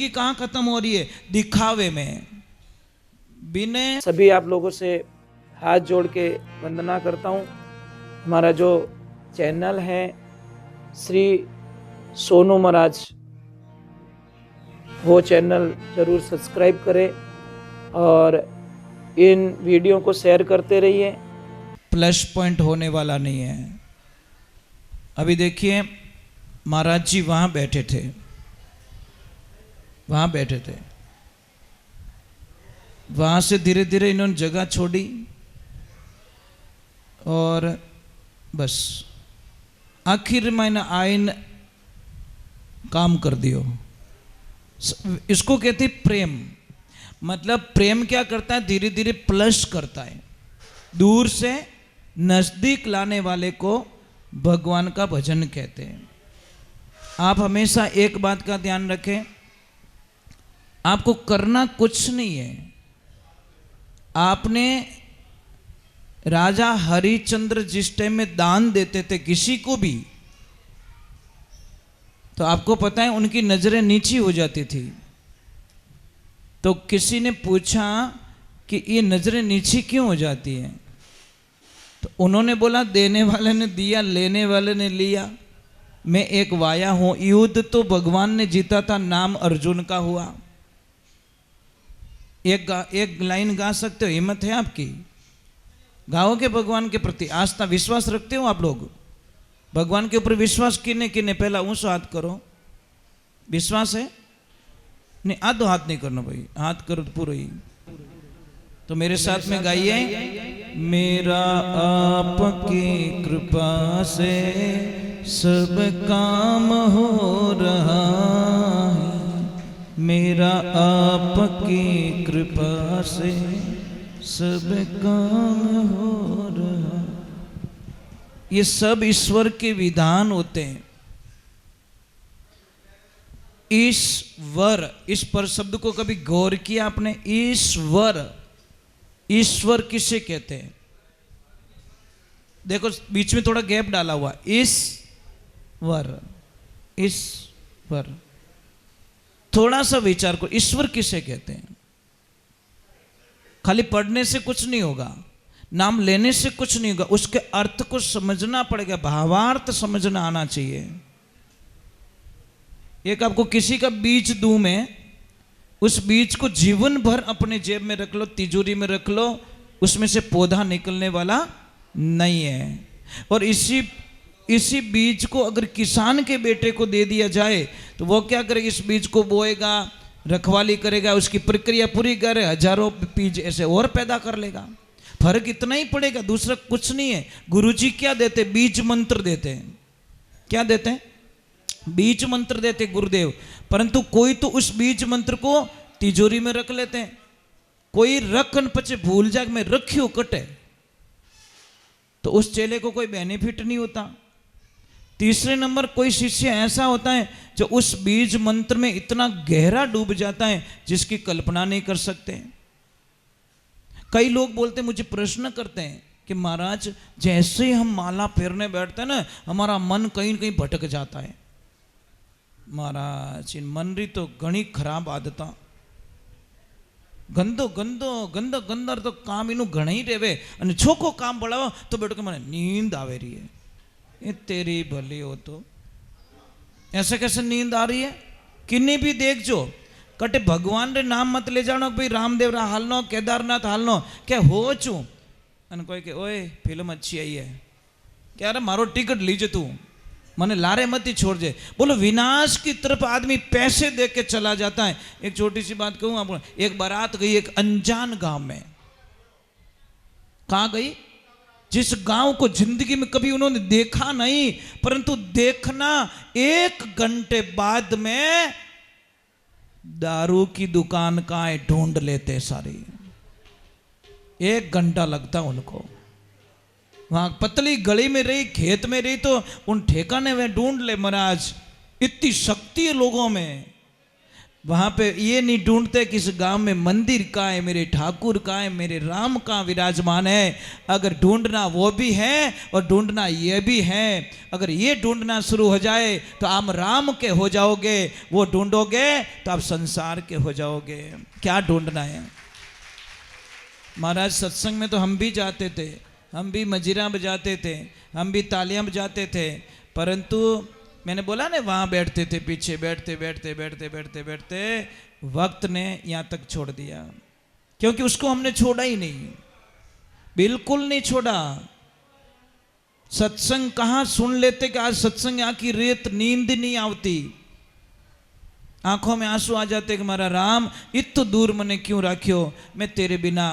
जिंदगी कहाँ खत्म हो रही है? दिखावे में। बिना सभी आप लोगों से हाथ जोड़ के वंदना करता हूँ। हमारा जो चैनल है श्री सोनू महाराज, वो चैनल जरूर सब्सक्राइब करें और इन वीडियो को शेयर करते रहिए। प्लस पॉइंट होने वाला नहीं है। अभी देखिए, महाराज जी वहाँ बैठे थे, वहाँ से धीरे धीरे इन्होंने जगह छोड़ी और बस आखिर में आइन काम कर दियो। इसको कहते प्रेम। मतलब प्रेम क्या करता है? धीरे धीरे प्लस करता है। दूर से नजदीक लाने वाले को भगवान का भजन कहते हैं। आप हमेशा एक बात का ध्यान रखें, आपको करना कुछ नहीं है। आपने राजा हरिश्चंद्र जिस टाइम में दान देते थे किसी को भी, तो आपको पता है उनकी नजरें नीची हो जाती थी। तो किसी ने पूछा कि ये नजरें नीची क्यों हो जाती हैं? तो उन्होंने बोला, देने वाले ने दिया, लेने वाले ने लिया। मैं एक वाया हूं। युद्ध तो भगवान ने जीता था, नाम अर्जुन का हुआ। एक लाइन गा सकते हो? हिम्मत है आपकी? गाओगे भगवान के प्रति आस्था विश्वास रखते हो आप लोग? भगवान के ऊपर विश्वास किने किने? पहला ऊंचो हाथ करो। विश्वास है? नहीं, आधो हाथ नहीं करना भाई, हाथ करो तो पूरा ही। तो मेरे साथ में गाइए, मेरा आपकी कृपा से सब काम हो रहा है, मेरा आपकी कृपा से सब काम हो रहा। ये सब ईश्वर के विधान होते हैं। ईश्वर, इस पर शब्द को कभी गौर किया आपने? ईश्वर, ईश्वर किसे कहते हैं? देखो बीच में थोड़ा गैप डाला हुआ। ईश्वर, ईश्वर, थोड़ा सा विचार करो, ईश्वर किसे कहते हैं? खाली पढ़ने से कुछ नहीं होगा, नाम लेने से कुछ नहीं होगा, उसके अर्थ को समझना पड़ेगा, भावार्थ समझना आना चाहिए। एक आपको किसी का बीज दूं मैं, उस बीज को जीवन भर अपने जेब में रख लो, तिजोरी में रख लो, उसमें से पौधा निकलने वाला नहीं है। और इसी बीज को अगर किसान के बेटे को दे दिया जाए तो वो क्या करेगा? इस बीज को बोएगा, रखवाली करेगा, उसकी प्रक्रिया पूरी करे, हजारों बीज ऐसे और पैदा कर लेगा। फर्क इतना ही पड़ेगा, दूसरा कुछ नहीं है। गुरुजी क्या देते? बीज मंत्र देते हैं। क्या देते हैं? बीज मंत्र देते गुरुदेव। परंतु कोई तो उस बीज मंत्र को तिजोरी में रख लेते हैं, कोई रखन पचे भूल जाए मैं रखियो कटे, तो उस चेले को कोई बेनिफिट नहीं होता। तीसरे नंबर, कोई शिष्य ऐसा होता है जो उस बीज मंत्र में इतना गहरा डूब जाता है जिसकी कल्पना नहीं कर सकते। कई लोग बोलते, मुझे प्रश्न करते हैं कि महाराज जैसे ही हम माला फेरने बैठते हैं ना, हमारा मन कहीं कहीं भटक जाता है। महाराज इन मन री तो घनी खराब आदत, गंदो गंदो गंदा गंदर तो काम इनू घना ही रेवे, अने छोको काम बढ़ावो तो बेटो के मने नींद आवे रही है। ये तेरी भली हो तो ऐसे कैसे नींद आ रही है? किन्नी भी देख जो कटे भगवान रे नाम मत ले जानो भाई, रामदेव रा हालनो, केदारनाथ हालनो, क्या हो चू? अने कोई के ओए फिल्म अच्छी आई है, क्या अरे मारो टिकट लीजे तू, मने लारे मत ही छोड़ दे। बोलो विनाश की तरफ आदमी पैसे दे के चला जाता है। एक छोटी सी बात कहूं आपको, एक बारात गई एक अनजान गांव में। कहां गई? जिस गांव को जिंदगी में कभी उन्होंने देखा नहीं, परंतु देखना 1 घंटे बाद में दारू की दुकान का ढूंढ लेते सारी। 1 घंटा लगता उनको। वहां पतली गली में रही, खेत में रही, तो उन ठेकाने में ढूंढ ले। महाराज इतनी शक्ति है लोगों में। वहां पे ये नहीं ढूंढते कि इस गांव में मंदिर कहाँ है, मेरे ठाकुर कहाँ है, मेरे राम कहाँ विराजमान है। अगर ढूंढना वो भी है और ढूंढना ये भी है। अगर ये ढूंढना शुरू हो जाए तो आप राम के हो जाओगे, वो ढूंढोगे तो आप संसार के हो जाओगे। क्या ढूंढना है? महाराज सत्संग में तो हम भी जाते थे, हम भी मजीरा बजाते थे, हम भी तालियां बजाते थे, परंतु मैंने बोला ना वहाँ बैठते थे, पीछे बैठते बैठते बैठते बैठते बैठते वक्त ने यहाँ तक छोड़ दिया, क्योंकि उसको हमने छोड़ा ही नहीं, बिल्कुल नहीं छोड़ा। सत्संग कहाँ सुन लेते कि आज सत्संग आखी रेत नींद नहीं आवती, आंखों में आंसू आ जाते कि हमारा राम इतने दूर मने क्यों राख्यो, मैं तेरे बिना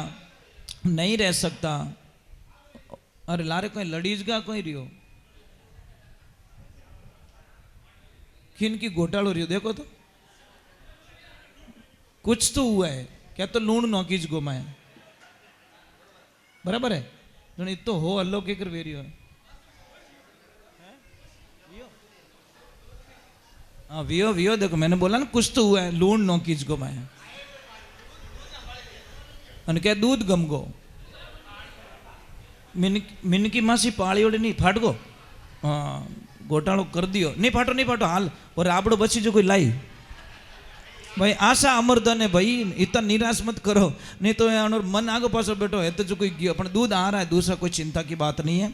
नहीं रह सकता। अरे लारे कोई लड़ीज गा कोई रियो किन की घोटालो रियो, देखो तो कुछ तो हुआ है क्या, तो लूण नौकीज गोमाए बराबर है जो तो हो अल्लो के कर वेरियो है। हाँ वियो वियो देखो, मैंने बोला ना कुछ तो हुआ है, लूण नौकीज गोमाए અને કે दूध गमगो मिनकी मासी पाड़ी ओडे नहीं फाट गो, हाँ घोटालो कर दियो, नहीं फाटो हाल, और आपड़ो बची जो कोई लाई भाई आशा अमरधन है भाई, इतना निराश मत करो, नहीं तो यार मन आगे पास बैठो है तो जो कोई गयो अपन दूध आ रहा है, दूसरा कोई चिंता की बात नहीं है।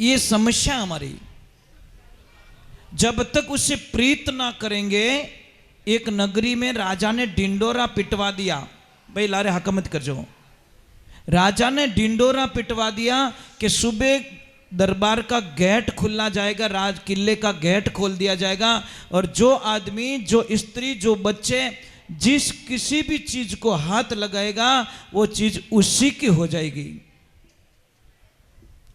ये समस्या हमारी, जब तक उससे प्रीत ना करेंगे। एक नगरी में राजा ने डिंडोरा पिटवा दिया, भाई लारे हक मत कर जो, राजा ने डिंडोरा पिटवा दिया कि सुबह दरबार का गेट खुला जाएगा, राज किले का गेट खोल दिया जाएगा, और जो आदमी, जो स्त्री, जो बच्चे जिस किसी भी चीज को हाथ लगाएगा वो चीज उसी की हो जाएगी।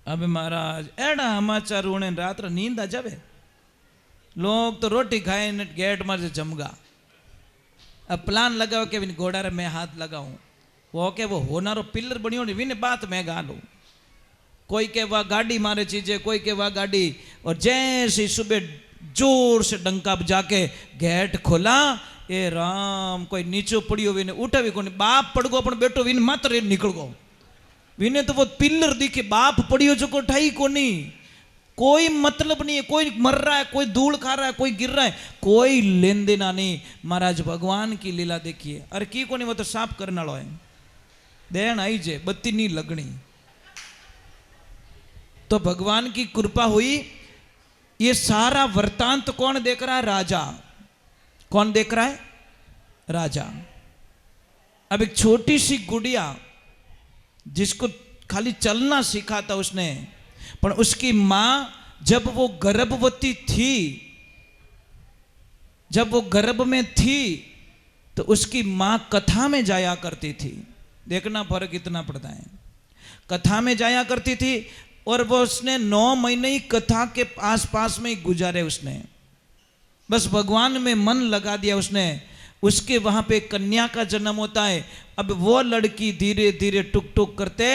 अब महाराज एड़ा समाचार उन्हें रात नींद आ जावे, लोग तो रोटी खाए गेट मार से जमगा। अब प्लान लगाओ कि घोड़ा रे मैं हाथ लगाऊं, वो के वो होनारो पिलर बनियो विने बात मैं गा लूं, कोई के वह गाड़ी मारे चीजें, कोई के वह गाड़ी, और जैसे सुबह जोर से डंका बजा के गेट खोला, ए राम कोई नीचे पड़ियो विने उठा भी कोनी, बाप पड़ गो अपन बेटो विने मात्र निकल गो, विने तो वो पिलर दिखे बाप पड़ियो जो को ठाई कोनी, कोई मतलब नहीं है, कोई मर रहा है, कोई धूल खा रहा है, कोई गिर रहा है, कोई लेन देना नहीं। महाराज भगवान की लीला देखिए, अरे की कोनी वो तो साफ करने वाला है, देन आई जे बत्ती नहीं लगनी, तो भगवान की कृपा हुई। ये सारा वृतांत कौन देख रहा है? राजा। कौन देख रहा है? राजा। अब एक छोटी सी गुड़िया जिसको खाली चलना सीखा था उसने, पर उसकी मां जब वो गर्भवती थी, जब वो गर्भ में थी तो उसकी मां कथा में जाया करती थी। देखना फर्क इतना पड़ता है, कथा में जाया करती थी, और वो उसने 9 महीने ही कथा के आसपास में ही गुजारे उसने, बस भगवान में मन लगा दिया उसने। उसके वहां पे कन्या का जन्म होता है। अब वो लड़की धीरे धीरे टुक टुक करते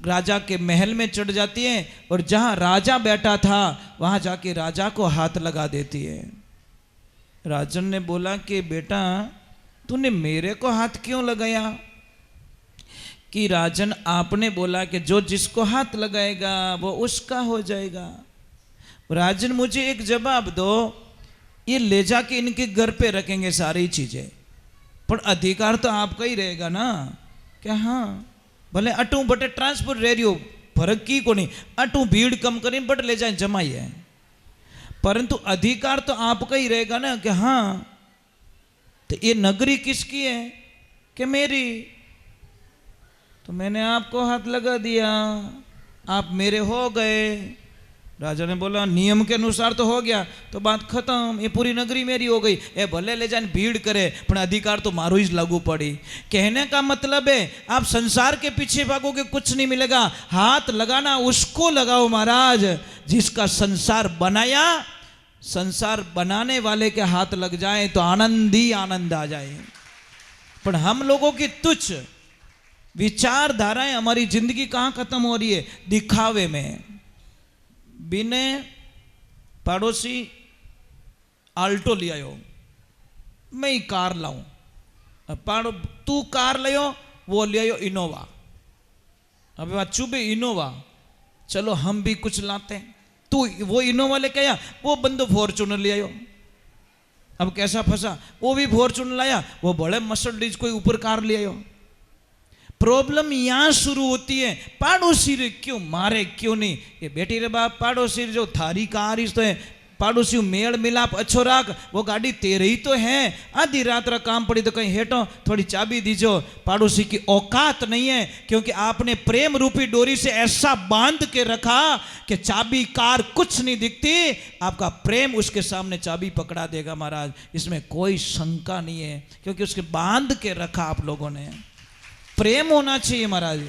राजा के महल में चढ़ जाती है, और जहां राजा बैठा था वहां जाके राजा को हाथ लगा देती है। राजन ने बोला कि बेटा तूने मेरे को हाथ क्यों लगाया? कि राजन आपने बोला कि जो जिसको हाथ लगाएगा वो उसका हो जाएगा। राजन मुझे एक जवाब दो, ये ले जाके इनके घर पे रखेंगे सारी चीजें, पर अधिकार तो आपका ही रहेगा ना? क्या हाँ भले अटू बटे ट्रांसपोर्ट रह रही हो, फर्क की को नहीं, अटू भीड़ कम करें बट ले जाए जमाई है, परंतु अधिकार तो आपका ही रहेगा ना? कि हाँ। तो ये नगरी किसकी है? कि मेरी। तो मैंने आपको हाथ लगा दिया, आप मेरे हो गए। राजा ने बोला नियम के अनुसार तो हो गया, तो बात खत्म, ये पूरी नगरी मेरी हो गई। ए भले ले जाने भीड़ करे, पर अधिकार तो मारो ही लागू पड़ी। कहने का मतलब है आप संसार के पीछे भागोगे कुछ नहीं मिलेगा, हाथ लगाना उसको लगाओ महाराज जिसका संसार बनाया। संसार बनाने वाले के हाथ लग जाए तो आनंद ही आनंद आ जाए। पर हम लोगों की तुच्छ विचारधाराएं हमारी जिंदगी कहां खत्म हो रही है? दिखावे में। बिने पड़ोसी आल्टो ले आयो, मैं ही कार लाऊं। पाड़ो तू कार लियो, वो ले आयो इनोवा। अब बात चुभे इनोवा, चलो हम भी कुछ लाते हैं। तू वो इनोवा लेके आया, वो बंदो फॉर्चूनर ले आयो। अब कैसा फंसा, वो भी फॉर्चूनर लाया, वो बड़े मर्सिडीज कोई ऊपर कार ले आयो। प्रॉब्लम यहां शुरू होती है, पाड़ोसी रे क्यों मारे क्यों नहीं। ये बेटी रे बाप, पड़ोसी जो थारी कार इस तो है, पड़ोसी मेल मिलाप अच्छो राख, वो गाड़ी तेरे ही तो है। आधी रात रा काम पड़ी तो कहीं हेटो थोड़ी चाबी दीजो। पड़ोसी की औकात नहीं है, क्योंकि आपने प्रेम रूपी डोरी से ऐसा बांध के रखा कि चाबी कार कुछ नहीं दिखती, आपका प्रेम उसके सामने चाबी पकड़ा देगा महाराज। इसमें कोई शंका नहीं है, क्योंकि उसके बांध के रखा आप लोगों ने। प्रेम होना चाहिए महाराज।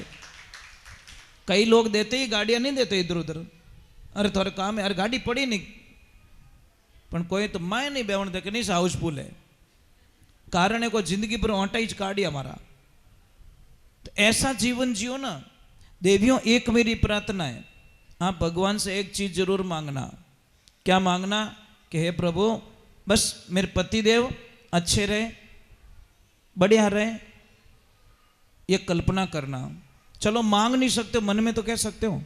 कई लोग देते ही गाड़ियां नहीं देते इधर उधर, अरे थोड़ा काम है, अरे गाड़ी पड़ी नहीं, पण कोई तो मैं नहीं बेवण दे कि नहीं हाउसफुल है, कारण है को जिंदगी पर ऑटाई काढ़ी हमारा। तो ऐसा जीवन जियो ना देवियों। एक मेरी प्रार्थना है, आप भगवान से एक चीज जरूर मांगना। क्या मांगना? कि हे प्रभु, बस मेरे पति देव अच्छे रहे, बढ़िया रहे, ये कल्पना करना। चलो मांग नहीं सकते, मन में तो कह सकते हो।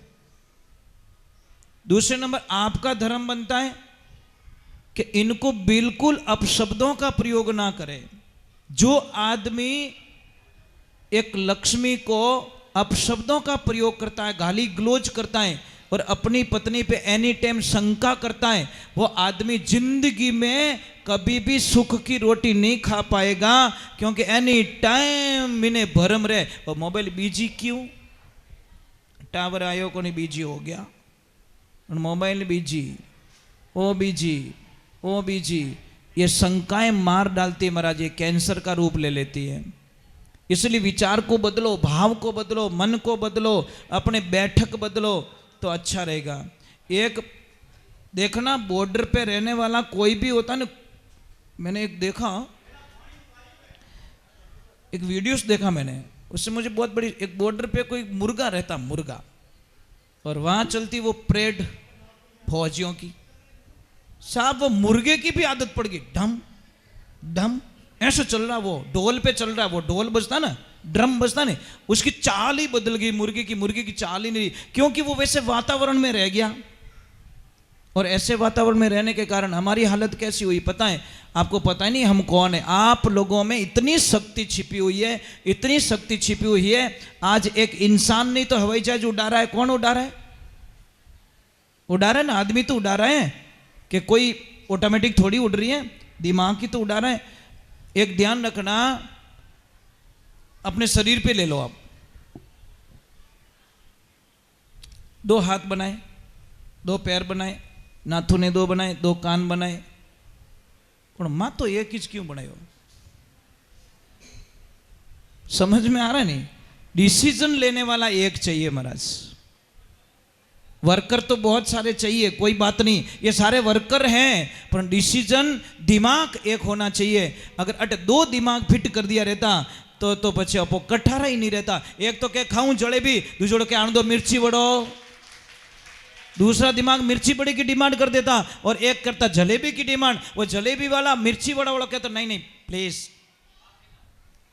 दूसरे नंबर, आपका धर्म बनता है कि इनको बिल्कुल अपशब्दों का प्रयोग ना करें। जो आदमी एक लक्ष्मी को अपशब्दों का प्रयोग करता है, गाली गलौज करता है और अपनी पत्नी पे एनी टाइम शंका करता है, वो आदमी जिंदगी में कभी भी सुख की रोटी नहीं खा पाएगा, क्योंकि एनी टाइम इन्हें भरम रहे। वो मोबाइल बीजी क्यों, टावर आयो को नहीं बीजी हो गया, मोबाइल बीजी, ओ बीजी, ओ बीजी, ये शंकाएं मार डालती है महाराज, ये कैंसर का रूप ले लेती है। इसलिए विचार को बदलो, भाव को बदलो, मन को बदलो, अपने बैठक बदलो तो अच्छा रहेगा। एक देखना, बॉर्डर पे रहने वाला कोई भी होता ना, मैंने एक देखा, एक वीडियोस देखा मैंने, उससे मुझे बहुत बड़ी, एक बॉर्डर पे कोई मुर्गा रहता, मुर्गा, और वहां चलती वो परेड फौजियों की। साहब वो मुर्गे की भी आदत पड़ गई, ढम ढम ऐसे चल रहा, वो ढोल पे चल रहा, वो ढोल बजता ना, ड्रम बजता नहीं, उसकी चाल ही बदल गई मुर्गे की चाल ही नहीं, क्योंकि वो वैसे वातावरण में रह गया। और ऐसे वातावरण में रहने के कारण हमारी हालत कैसी हुई पता है आपको? पता ही नहीं हम कौन है। आप लोगों में इतनी शक्ति छिपी हुई है, इतनी शक्ति छिपी हुई है। आज एक इंसान नहीं तो हवाई जहाज उड़ा रहा है। कौन उड़ा रहा है? उड़ा रहा है ना, आदमी तो उड़ा रहे हैं, कि कोई ऑटोमेटिक थोड़ी उड़ रही है, दिमाग की तो उड़ा रहा है। एक ध्यान रखना, अपने शरीर पे ले लो आप, 2 हाथ बनाए, 2 पैर बनाए, नाथुने 2 बनाए, 2 कान बनाए, पर मां तो एक ही क्यों बनायो? समझ में आ रहा है नहीं? डिसीजन लेने वाला एक चाहिए महाराज। वर्कर तो बहुत सारे चाहिए, कोई बात नहीं, ये सारे वर्कर हैं, पर डिसीजन दिमाग एक होना चाहिए। अगर अट 2 दिमाग फिट कर दिया रहता तो पछे अपो कठारा ही नहीं रहता। एक तो क्या खाऊं जलेबी, दूसरा क्या आण दो मिर्ची वड़ो, दूसरा दिमाग मिर्ची बड़ी की डिमांड कर देता और एक करता जलेबी की डिमांड। वो जलेबी वाला मिर्ची वड़ा वाला कहता नहीं नहीं प्लीज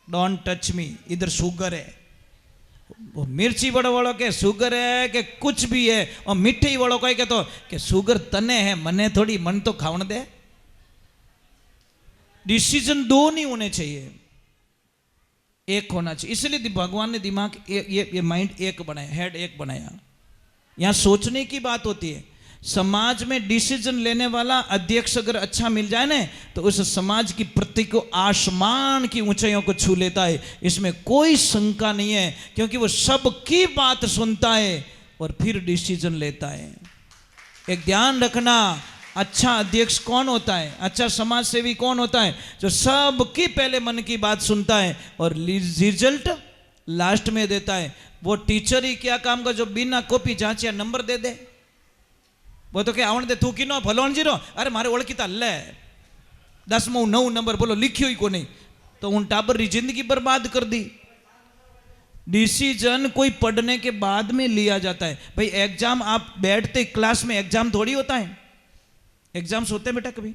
डोंट टच मी, इधर शुगर है। वो मिर्ची वड़ा वालों के शुगर है कि कुछ भी है, और मिठाई वालों को कहते तो कि शुगर तने है, मने थोड़ी, मन तो खावन दे। डिसीजन 2 नहीं होने चाहिए, एक होना चाहिए। इसलिए भगवान ने दिमाग ये माइंड एक बनाया, हेड एक बनाया। यहां सोचने की बात होती है। समाज में डिसीजन लेने वाला अध्यक्ष अगर अच्छा मिल जाए ना, तो उस समाज की प्रति को आसमान की ऊंचाइयों को छू लेता है, इसमें कोई शंका नहीं है, क्योंकि वो सबकी बात सुनता है और फिर डिसीजन लेता है। एक ध्यान रखना, अच्छा अध्यक्ष कौन होता है, अच्छा समाज सेवी कौन होता है? जो सबकी पहले मन की बात सुनता है और रिजल्ट लास्ट में देता है। वो टीचर ही क्या काम का जो बिना कॉपी जांचिया नंबर दे दे? वो तो क्या आवण दे तू की नो भलोण जीरो, अरे मारे ओळखीता ले 10मो 9 नंबर बोलो लिखियो ही को नहीं, तो उन टाबर री जिंदगी बर्बाद कर दी। डिसीजन कोई पढ़ने के बाद में लिया जाता है। भाई एग्जाम आप बैठते क्लास में, एग्जाम थोड़ी होता है। एग्जाम्स होते हैं बेटा कभी?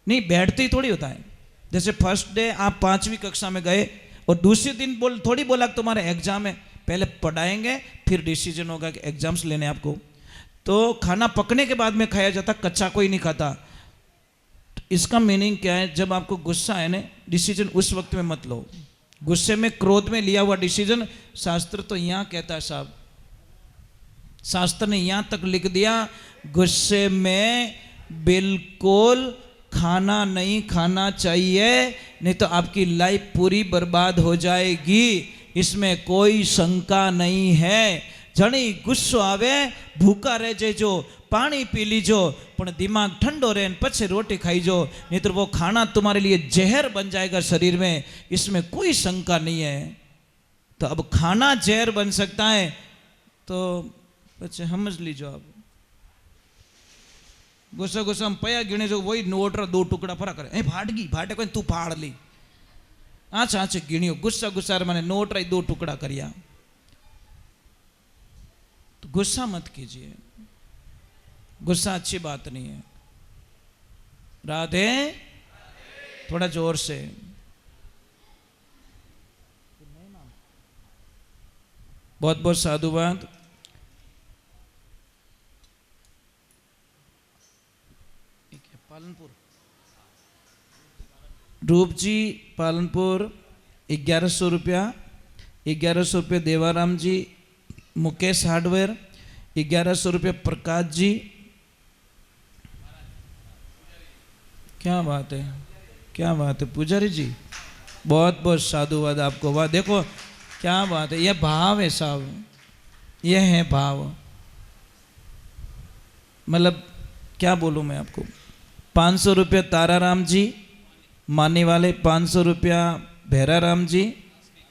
नहीं, बैठते ही थोड़ी होता है। जैसे फर्स्ट डे आप 5वीं कक्षा में गए और दूसरे दिन थोड़ी बोला कि तुम्हारा एग्जाम है, पहले पढ़ाएंगे फिर डिसीजन होगा कि एग्जाम्स लेने आपको। तो खाना पकने के बाद में खाया जाता, कच्चा कोई नहीं खाता। इसका मीनिंग क्या है? जब आपको गुस्सा है ना, डिसीजन उस वक्त में मत लो। गुस्से में, क्रोध में लिया हुआ डिसीजन, शास्त्र तो यहाँ कहता है साहब, शास्त्र ने यहाँ तक लिख दिया, गुस्से में बिल्कुल खाना नहीं खाना चाहिए, नहीं तो आपकी लाइफ पूरी बर्बाद हो जाएगी। इसमें कोई शंका नहीं है। जणी गुस्सो आवे भूखा रह जेजो, पानी पी लीजो, पण दिमाग ठंडो रहे पछे रोटी खाईजो, नहीं तो वो खाना तुम्हारे लिए जहर बन जाएगा शरीर में, इसमें कोई शंका नहीं है। तो अब खाना जहर बन सकता है तो पछे समझ लीजो। आप गुस्सा गुस्सा में पया गिने जो वही नोट रा 2 टुकड़ा फरा करे, ए फाटगी फाटे कोई तू फाड़ ली, आच आच गिणियो, गुस्सा गुस्सा मैंने नोट रा 2 टुकड़ा करिया। तो गुस्सा मत कीजिए, गुस्सा अच्छी बात नहीं है। राधे, थोड़ा जोर से। बहुत बहुत साधुवाद। पालनपुर, रूप जी पालनपुर 1100 रुपया। 1100 रुपये देवाराम जी, मुकेश हार्डवेयर 1100 रुपये प्रकाश जी। क्या बात है, क्या बात है पुजारी जी, बहुत बहुत साधुवाद आपको। वाह, देखो क्या बात है, यह भाव है साहब, यह है भाव। मतलब क्या बोलूँ मैं आपको। 500 रुपये ताराराम जी मानी वाले, 500 रुपया भैराराम जी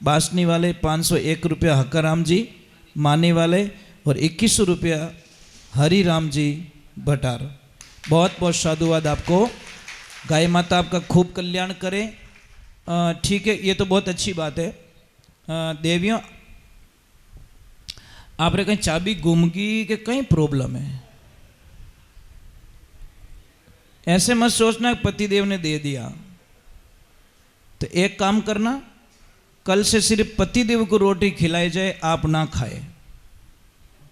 बासनी वाले, 501 रुपया हक्काराम जी मानी वाले, और 2100 रुपया हरिराम जी भटार। बहुत बहुत साधुवाद आपको। गाय माता आपका खूब कल्याण करे। ठीक है, ये तो बहुत अच्छी बात है। देवियों, आपने कहीं चाबी गुम गई कि कहीं प्रॉब्लम है, ऐसे मत सोचना पतिदेव ने दे दिया। तो एक काम करना, कल से सिर्फ पतिदेव को रोटी खिलाई जाए, आप ना खाए।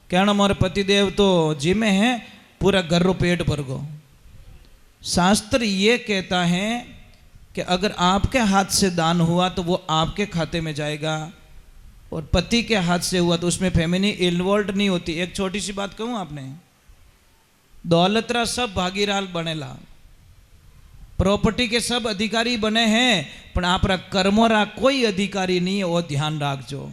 कहना हमारे पतिदेव तो जी में है, पूरा घर रो पेट भर गो। शास्त्र ये कहता है कि अगर आपके हाथ से दान हुआ तो वो आपके खाते में जाएगा, और पति के हाथ से हुआ तो उसमें फैमिली इन्वॉल्व नहीं होती। एक छोटी सी बात कहूँ, आपने दौलतरा सब भागीदार बनेला, प्रॉपर्टी के सब अधिकारी बने हैं, पर आपरा कर्मोरा कोई अधिकारी नहीं है, वो ध्यान रखजो।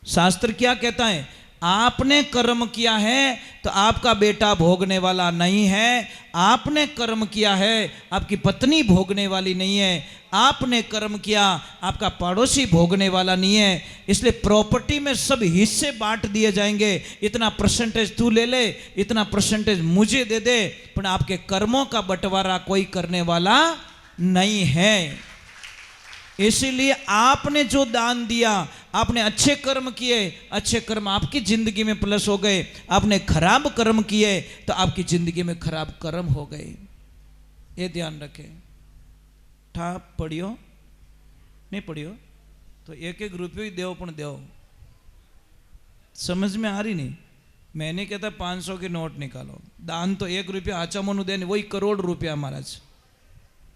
शास्त्र क्या कहता है? आपने कर्म किया है तो आपका बेटा भोगने वाला नहीं है, आपने कर्म किया है आपकी पत्नी भोगने वाली नहीं है, आपने कर्म किया आपका पड़ोसी भोगने वाला नहीं है। इसलिए प्रॉपर्टी में सब हिस्से बांट दिए जाएंगे, इतना परसेंटेज तू ले ले, इतना परसेंटेज मुझे दे दे, पर आपके कर्मों का बंटवारा कोई करने वाला नहीं है। इसीलिए आपने जो दान दिया, आपने अच्छे कर्म किए, अच्छे कर्म आपकी जिंदगी में प्लस हो गए, आपने खराब कर्म किए तो आपकी जिंदगी में खराब कर्म हो गए। ये ध्यान रखें। ठाप पढ़ियो नहीं पढ़ियो तो 1-1 रुपये ही देव, पण देव। समझ में आ रही नहीं? मैं नहीं कहता 500 के नोट निकालो, दान तो 1 रुपया आचा मनु दे, वही करोड़ रुपया महाराज।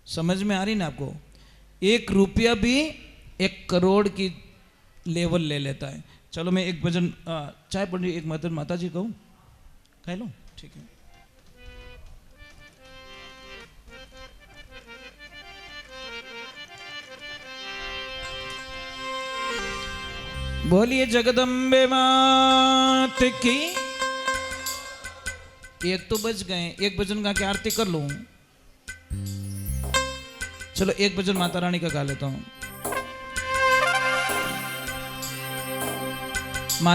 समझ में आ रही ना आपको? 1 रुपया भी 1 करोड़ की लेवल ले लेता है। चलो मैं एक भजन चाय पढ़ी, एक मतलब माता जी कहूँ, कह लो, ठीक है। बोलिए जगदम्बे मात की। एक तो बज गए, एक भजन गा के आरती कर लूं। चलो एक भजन माता रानी का गा लेता हूं।